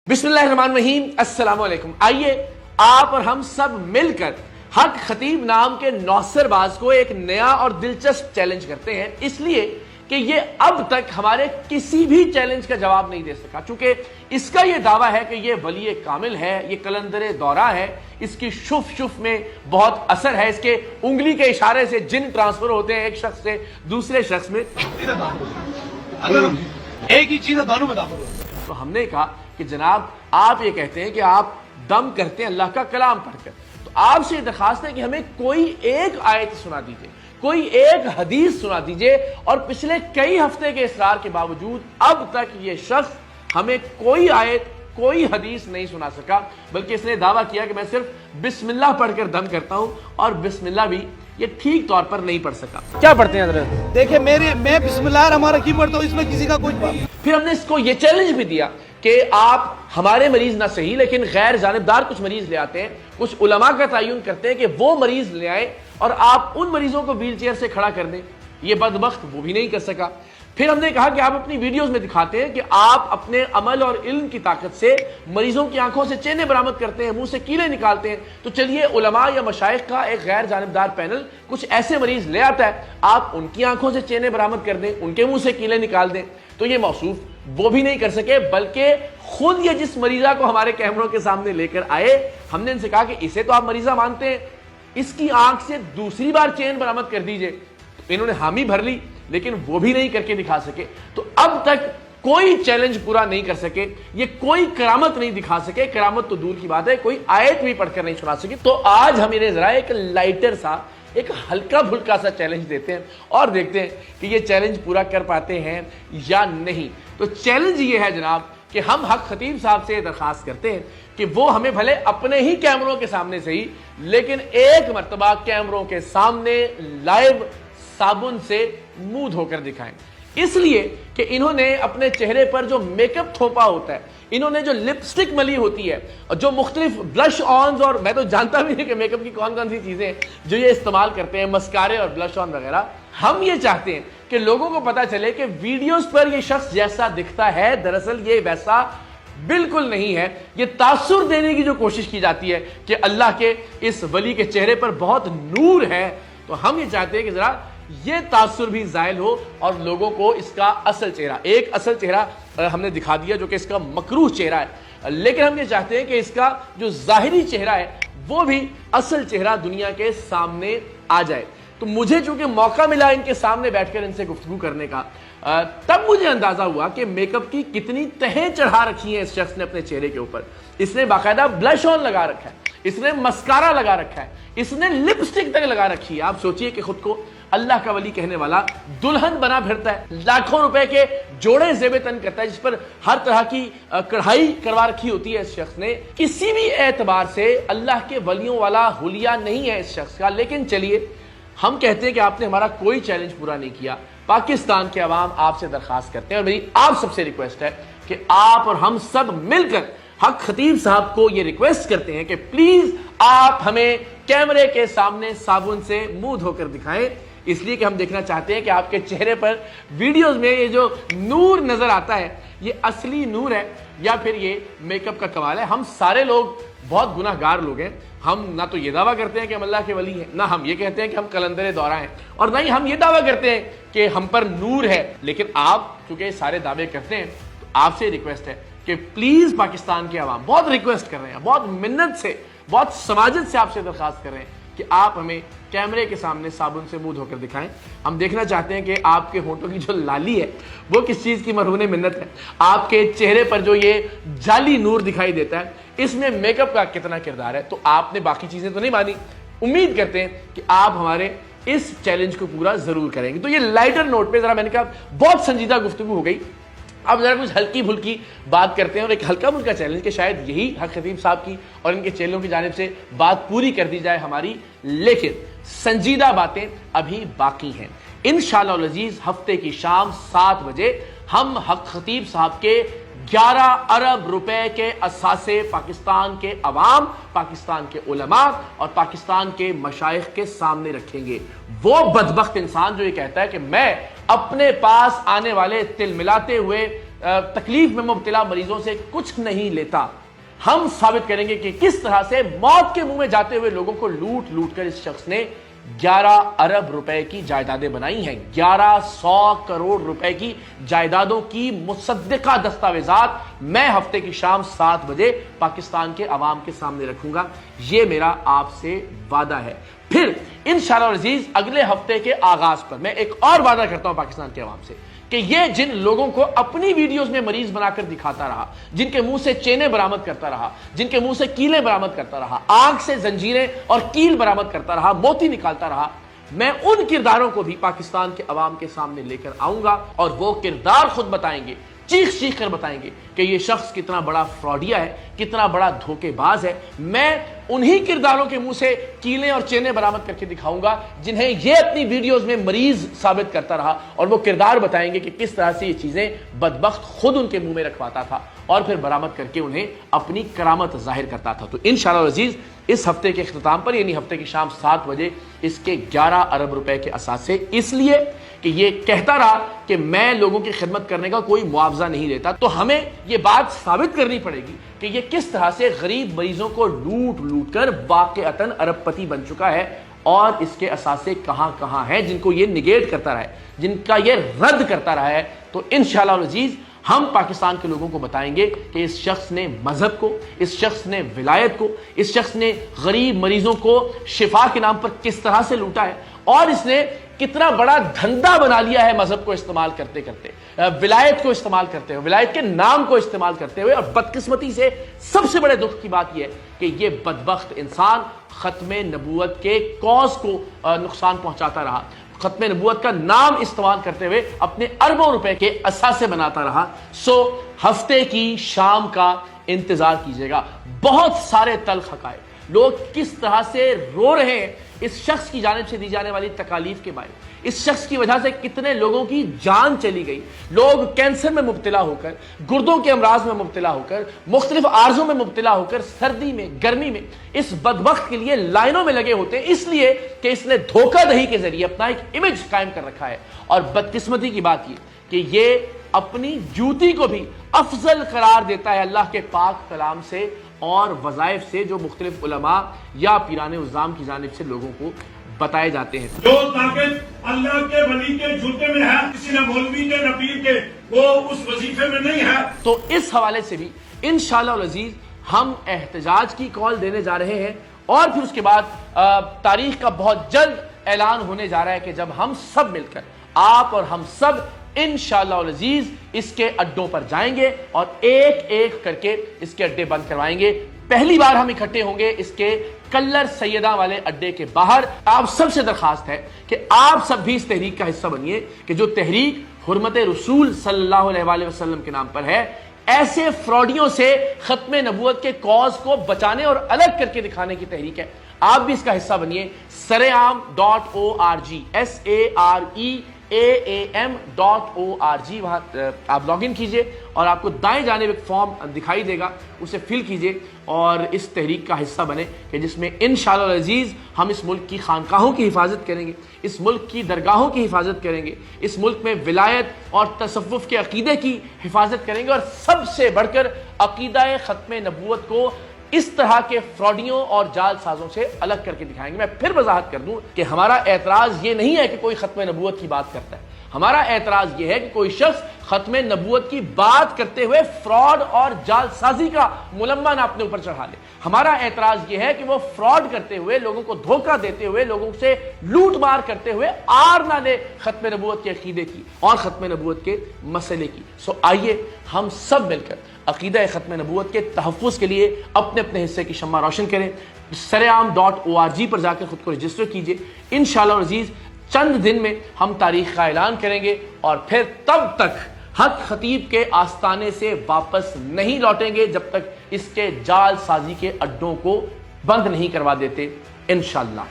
बिस्मिल्लाहिर्रहमानिर्रहीम, अस्सलाम वालेकुम। आइए आप और हम सब मिलकर हक खतीब नाम के नौसरबाज को एक नया और दिलचस्प चैलेंज करते हैं, इसलिए कि ये अब तक हमारे किसी भी चैलेंज का जवाब नहीं दे सका। चूंकि इसका ये दावा है कि ये वली कामिल है, ये कलंदर दौरा है, इसकी शुफ शुफ में बहुत असर है, इसके उंगली के इशारे से जिन ट्रांसफर होते हैं एक शख्स से दूसरे शख्स में। अगर एक ही चीज है दोनों में दाखिल हो। तो हमने कहा कि जनाब आप ये कहते हैं कि आप दम करते हैं अल्लाह का कलाम पढ़कर, तो आपसे ये दरखास्त है कि हमें कोई एक आयत सुना दीजिए, कोई एक हदीस सुना दीजिए। और पिछले कई हफ्ते के इसरार के बावजूद अब तक ये शख्स हमें कोई आयत कोई हदीस नहीं सुना सका, बल्कि इसने दावा किया कि मैं सिर्फ बिस्मिल्लाह पढ़कर दम करता हूं, और बिस्मिल्लाह भी ये ठीक तौर पर नहीं पढ़ सका। क्या पढ़ते हैं हज़रत? देखिए मैं बिस्मिल्लाह हमारा की पढ़ता हूँ, इसमें किसी का कोई। फिर हमने इसको ये चैलेंज भी दिया कि आप हमारे मरीज ना सही लेकिन गैर जानिबदार कुछ मरीज ले आते हैं, कुछ उलमा का तयन करते हैं कि वो मरीज ले आए और आप उन मरीजों को व्हील चेयर से खड़ा कर दें। ये बदबख्त वो भी नहीं कर सका। फिर हमने कहा कि आप अपनी वीडियोस में दिखाते हैं कि आप अपने अमल और इल्म की ताकत से मरीजों की आंखों से चेने बरामद करते हैं, मुंह से कीले निकालते हैं। तो चलिए उलमा या मशाइख का एक गैर जानिबदार पैनल कुछ ऐसे मरीज ले आता है, आप उनकी आंखों से चेने बरामद कर दें, उनके मुंह से कीले निकाल दें। तो ये मौसूफ वो भी नहीं कर सके, बल्कि खुद ये जिस मरीजा को हमारे कैमरों के सामने लेकर आए, हमने इनसे कहा कि इसे तो आप मरीजा मानते हैं, इसकी आंख से दूसरी बार चेन बरामद कर दीजिए। तो इन्होंने हामी भर ली, लेकिन वो भी नहीं करके दिखा सके। तो अब तक कोई चैलेंज पूरा नहीं कर सके, ये कोई करामत नहीं दिखा सके। करामत तो दूर की बात है, कोई आयत भी पढ़कर नहीं सुना सके। तो आज हम इन्हें जरा एक लाइटर सा, एक हल्का फुल्का सा चैलेंज देते हैं और देखते हैं कि ये चैलेंज पूरा कर पाते हैं या नहीं। तो चैलेंज ये है जनाब कि हम हक खतीब साहब से दरखास्त करते हैं कि वो हमें भले अपने ही कैमरों के सामने से ही, लेकिन एक मर्तबा कैमरों के सामने लाइव साबुन से मुंह धोकर दिखाएं। इसलिए कि इन्होंने अपने चेहरे पर जो मेकअप थोपा होता है, इन्होंने जो लिपस्टिक मली होती है, और जो मुख्तलिफ ब्लश ऑन्स, और मैं तो जानता भी नहीं कि मेकअप की कौन कौन सी चीजें जो ये इस्तेमाल करते हैं, मस्कारे और ब्लश ऑन वगैरह। हम ये चाहते हैं कि लोगों को पता चले कि वीडियोस पर ये शख्स जैसा दिखता है दरअसल ये वैसा बिल्कुल नहीं है। ये तासुर देने की जो कोशिश की जाती है कि अल्लाह के इस वली के चेहरे पर बहुत नूर है, तो हम ये चाहते हैं कि जरा ये तासुर भी जायल हो और लोगों को इसका असल चेहरा, एक असल चेहरा हमने दिखा दिया जो कि इसका मकरूह चेहरा है, लेकिन हम ये चाहते हैं कि इसका जो जाहिरी चेहरा है वो भी असल चेहरा दुनिया के सामने आ जाए। तो मुझे चूंकि मौका मिला इनके सामने बैठकर इनसे गुफ्तगू करने का, तब मुझे अंदाजा हुआ कि मेकअप की कितनी तहें चढ़ा रखी है इस शख्स ने अपने चेहरे के ऊपर। इसने बाकायदा ब्लश ऑन लगा रखा है, इसने मस्कारा लगा रखा है, इसने लिपस्टिक तक लगा रखी है। आप सोचिए कि खुद को अल्लाह का वली कहने वाला दुल्हन बना फिरता है, लाखों रुपए के जोड़े जेबे तन करता है, जिस पर हर तरह की कढ़ाई करवा रखी होती है इस शख्स ने। किसी भी एतबार से अल्लाह के वलियों वाला हुलिया नहीं है इस शख्स का। लेकिन चलिए, हम कहते हैं कि आपने हमारा कोई चैलेंज पूरा नहीं किया। पाकिस्तान के अवाम आपसे दरखास्त करते हैं और मेरी आप सबसे रिक्वेस्ट है कि आप और हम सब मिलकर हक खतीब साहब को ये रिक्वेस्ट करते हैं कि प्लीज आप हमें कैमरे के सामने साबुन से मुंह धोकर दिखाएं, इसलिए कि हम देखना चाहते हैं कि आपके चेहरे पर वीडियोस में ये जो नूर नजर आता है ये असली नूर है या फिर ये मेकअप का कमाल है। हम सारे लोग बहुत गुनाहगार लोग हैं। हम ना तो ये दावा करते हैं कि हम अल्लाह के वली हैं, ना हम ये कहते हैं कि हम कलंदर दौरा हैं, और ना ही हम ये दावा करते हैं कि हम पर नूर है। लेकिन आप चूंकि सारे दावे करते हैं, तो आपसे रिक्वेस्ट है कि प्लीज पाकिस्तान के अवाम बहुत रिक्वेस्ट कर रहे हैं, बहुत मिन्नत से, बहुत समाजत से आपसे दरखास्त कर रहे हैं कि आप हमें कैमरे के सामने साबुन से मुंह धोकर दिखाएं। हम देखना चाहते हैं कि आपके होंठों की जो लाली है वो किस चीज की मरहून मिन्नत है, आपके चेहरे पर जो ये जाली नूर दिखाई देता है इसमें मेकअप का कितना किरदार है। तो आपने बाकी चीजें तो नहीं मानी, उम्मीद करते हैं कि आप हमारे इस चैलेंज को पूरा जरूर करेंगे। तो ये लाइटर नोट पे जरा मैंने कहा बहुत संजीदा गुफ्तगू हो गई, अब जरा कुछ हल्की फुल्की बात करते हैं और एक हल्का फुल्का चैलेंज के शायद यही हक खतीब साहब की और इनके चेलों की जानिब से बात पूरी कर दी जाए हमारी, लेकिन संजीदा बातें अभी बाकी हैं। इंशाअल्लाह अज़ीज़ हफ्ते की शाम 7 बजे हम हक खतीब साहब के 11 अरब रुपए के असासे पाकिस्तान के अवाम, पाकिस्तान के उलमा और पाकिस्तान के मशाइख के सामने रखेंगे। वो बदबख्त इंसान जो ये कहता है कि मैं अपने पास आने वाले तिलमिलाते हुए تکلیف میں مبتلا مریضوں سے کچھ نہیں لیتا. ہم ثابت کریں گے کہ کس طرح سے موت کے منہ میں جاتے ہوئے لوگوں کو لوٹ لوٹ کر اس شخص نے 11 ارب روپے کی جائیدادیں بنائی ہیں. 1100 کروڑ روپے کی جائیدادوں کی مصدقہ دستاویزات میں ہفتے کی شام 7 بجے پاکستان کے عوام کے سامنے رکھوں گا. یہ میرا آپ سے وعدہ ہے. پھر انشاءاللہ عزیز اگلے ہفتے کے آغاز پر میں ایک اور وعدہ کرتا ہوں پاکستان کے عوام سے کہ یہ جن لوگوں کو اپنی ویڈیوز میں مریض بنا کر دکھاتا رہا, جن کے منہ سے چینیں برآمد کرتا رہا, جن کے منہ سے کیلیں برآمد کرتا رہا, آنکھ سے زنجیریں اور کیل برآمد کرتا رہا, موتی نکالتا رہا, میں ان کرداروں کو بھی پاکستان کے عوام کے سامنے لے کر آؤں گا اور وہ کردار خود بتائیں گے, چیخ چیخ کر بتائیں گے کہ یہ شخص کتنا بڑا فراڈیا ہے, کتنا بڑا دھوکے باز ہے. میں انہی کرداروں کے منہ سے کیلیں اور چینیں برآمد کر کے دکھاؤں گا جنہیں یہ اپنی ویڈیوز میں مریض ثابت کرتا رہا, اور وہ کردار بتائیں گے کہ کس طرح سے یہ چیزیں بدبخت خود ان کے منہ میں رکھواتا تھا اور پھر برآمد کر کے انہیں اپنی کرامت ظاہر کرتا تھا. تو انشاءاللہ عزیز اس ہفتے کے اختتام پر یعنی ہفتے کی شام 7 بجے اس کے 11 ارب روپے کے اثاثے, اس لیے کہ یہ کہتا رہا کہ میں لوگوں کی خدمت کرنے کا کوئی معاوضہ نہیں لیتا, تو ہمیں یہ بات ثابت کرنی پڑے گی کہ یہ کس طرح سے غریب مریضوں کو لوٹ لوٹ کر واقعتاً ارب پتی بن چکا ہے اور اس کے اثاثے کہاں کہاں ہیں جن کو یہ نگیٹ کرتا رہا ہے, جن کا یہ رد کرتا رہا ہے. تو انشاءاللہ العزیز ہم پاکستان کے لوگوں کو بتائیں گے کہ اس شخص نے مذہب کو, اس شخص نے ولایت کو, اس شخص نے غریب مریضوں کو شفا کے نام پر کس طرح سے لوٹا ہے اور اس نے کتنا بڑا دھندا بنا لیا ہے مذہب کو استعمال کرتے کرتے, ولایت کو استعمال کرتے ہوئے, ولایت کے نام کو استعمال کرتے ہوئے. اور بدقسمتی سے سب سے بڑے دکھ کی بات یہ ہے کہ یہ بدبخت انسان ختم نبوت کے کاز کو نقصان پہنچاتا رہا, ختم نبوت کا نام استعمال کرتے ہوئے اپنے اربوں روپے کے اثاثے بناتا رہا. سو ہفتے کی شام کا انتظار کیجیے گا. بہت سارے تلخ حقائق, لوگ کس طرح سے رو رہے ہیں اس شخص کی جانب سے دی جانے والی تکالیف کے بارے, اس شخص کی وجہ سے کتنے لوگوں کی جان چلی گئی, لوگ کینسر میں مبتلا ہو کر, گردوں کے امراض میں مبتلا ہو کر, مختلف عارضوں میں مبتلا ہو کر سردی میں گرمی میں اس بدبخت کے لیے لائنوں میں لگے ہوتے ہیں, اس لیے کہ اس نے دھوکہ دہی کے ذریعے اپنا ایک امیج قائم کر رکھا ہے. اور بدقسمتی کی بات یہ کہ یہ اپنی جوتی کو بھی افضل قرار دیتا ہے اللہ کے پاک کلام سے اور وظائف سے جو مختلف علماء یا پیران عظام کی جانب سے لوگوں کو بتائے جاتے ہیں. جو طاقت اللہ کے ولی کے جوتے میں ہے, کسی نہ مولوی کے نہ پیر کے, وہ اس وظیفے میں نہیں ہے. تو اس حوالے سے بھی انشاءاللہ العزیز ہم احتجاج کی کال دینے جا رہے ہیں اور پھر اس کے بعد تاریخ کا بہت جلد اعلان ہونے جا رہا ہے کہ جب ہم سب مل کر, آپ اور ہم سب انشاءاللہ العزیز اس کے اڈوں پر جائیں گے اور ایک ایک کر کے اس کے اڈے بند کروائیں گے. پہلی بار ہم اکٹھے ہوں گے اس کے کلر سیدہ والے اڈے کے باہر. آپ سب سے درخواست ہے کہ آپ سب بھی اس تحریک کا حصہ بنیے کہ جو تحریک حرمت رسول صلی اللہ علیہ وآلہ وسلم کے نام پر ہے, ایسے فراڈیوں سے ختم نبوت کے کاز کو بچانے اور الگ کر کے دکھانے کی تحریک ہے. آپ بھی اس کا حصہ بنیے. saream.org saream.org وہاں آپ لاگ ان کیجئے اور آپ کو دائیں جانب ایک فارم دکھائی دے گا, اسے فل کیجئے اور اس تحریک کا حصہ بنے کہ جس میں انشاءاللہ العزیز ہم اس ملک کی خانقاہوں کی حفاظت کریں گے, اس ملک کی درگاہوں کی حفاظت کریں گے, اس ملک میں ولایت اور تصوف کے عقیدے کی حفاظت کریں گے اور سب سے بڑھ کر عقیدہ ختم نبوت کو اس طرح کے فراڈیوں اور جال سازوں سے الگ کر کے دکھائیں گے. میں پھر وضاحت کر دوں کہ ہمارا اعتراض یہ نہیں ہے کہ کوئی ختم نبوت کی بات کرتا ہے, ہمارا اعتراض یہ ہے کہ کوئی شخص ختم نبوت کی بات کرتے ہوئے فراڈ اور جال سازی کا ملمہ نہ اپنے اوپر چڑھا لے. ہمارا اعتراض یہ ہے کہ وہ فراڈ کرتے ہوئے, لوگوں کو دھوکہ دیتے ہوئے, لوگوں سے لوٹ مار کرتے ہوئے آر نہ لے ختم نبوت کے عقیدے کی اور ختم نبوت کے مسئلے کی. سو آئیے ہم سب مل کر عقیدہ ختم نبوت کے تحفظ کے لیے اپنے اپنے حصے کی شمع روشن کریں. saream.org پر جا کر خود کو رجسٹر کیجئے. انشاءاللہ عزیز چند دن میں ہم تاریخ کا اعلان کریں گے اور پھر تب تک حق خطیب کے آستانے سے واپس نہیں لوٹیں گے جب تک اس کے جال سازی کے اڈوں کو بند نہیں کروا دیتے انشاءاللہ.